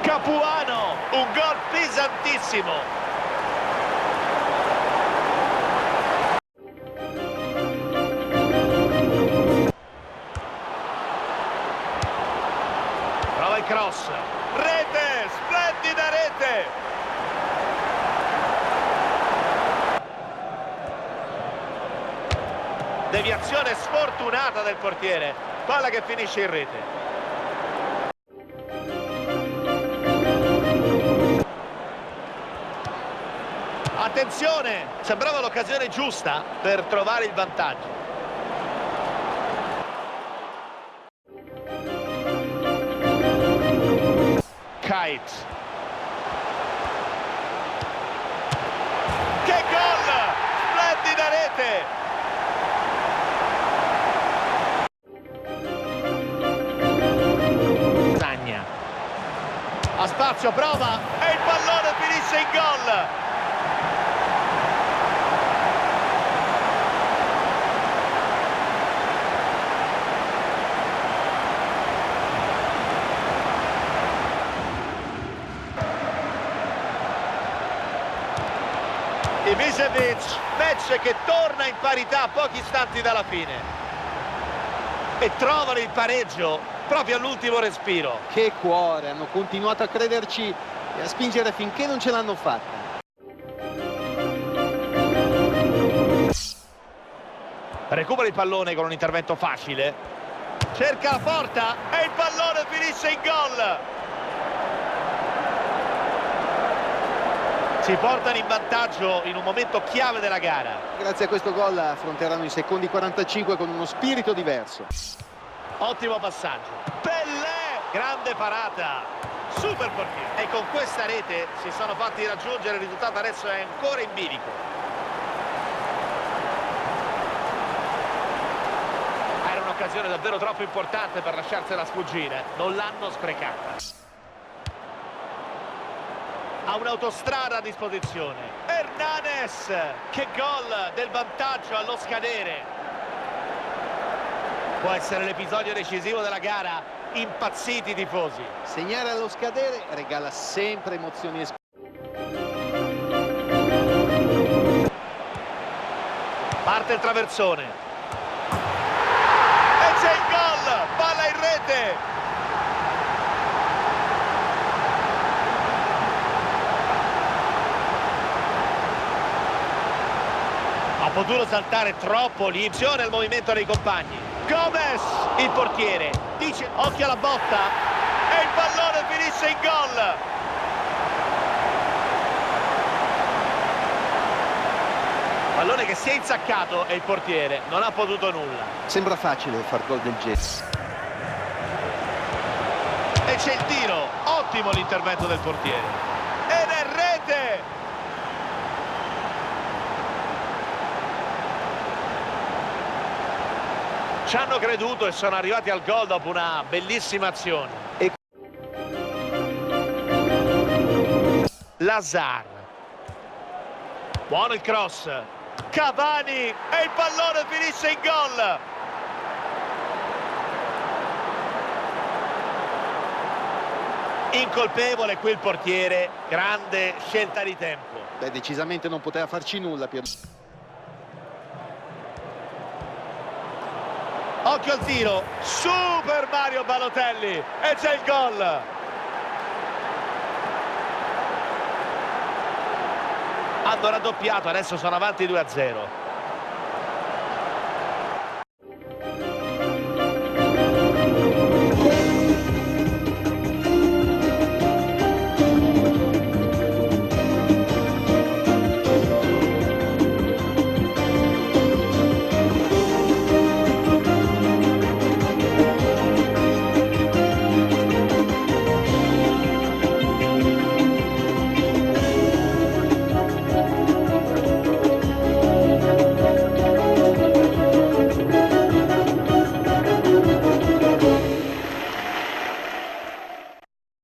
Capuano, un gol pesantissimo. Prova il cross. Rete, splendida rete. Deviazione sfortunata del portiere. Palla che finisce in rete. Attenzione, sembrava l'occasione giusta per trovare il vantaggio. Kite. Che gol! Splendida rete! Sagna. Ha spazio, prova e il pallone finisce in gol! Ibišević, match che torna in parità a pochi istanti dalla fine e trovano il pareggio proprio all'ultimo respiro. Che cuore, hanno continuato a crederci e a spingere finché non ce l'hanno fatta. Recupera il pallone con un intervento facile, cerca la porta e il pallone finisce in gol. Si portano in vantaggio in un momento chiave della gara. Grazie a questo gol affronteranno i secondi 45 con uno spirito diverso. Ottimo passaggio. Pellè, grande parata. Super portiere. E con questa rete si sono fatti raggiungere il risultato, adesso è ancora in bilico. Era un'occasione davvero troppo importante per lasciarsela sfuggire. Non l'hanno sprecata. Ha un'autostrada a disposizione. Hernanes, che gol del vantaggio allo scadere. Può essere l'episodio decisivo della gara. Impazziti i tifosi. Segnare allo scadere regala sempre emozioni e parte il traversone e c'è il gol, palla in rete. Ha potuto saltare troppo, l'inizio nel movimento dei compagni. Gomez, il portiere, dice occhio alla botta e il pallone finisce in gol. Pallone che si è insaccato e il portiere non ha potuto nulla. Sembra facile far gol del genere. E c'è il tiro, ottimo l'intervento del portiere. Ed è rete! Ci hanno creduto e sono arrivati al gol dopo una bellissima azione. Lazar. Buono il cross. Cavani e il pallone finisce in gol. Incolpevole qui il portiere, grande scelta di tempo. Beh, decisamente non poteva farci nulla. Occhio al tiro, Super Mario Balotelli e c'è il gol. Hanno raddoppiato, adesso sono avanti 2-0.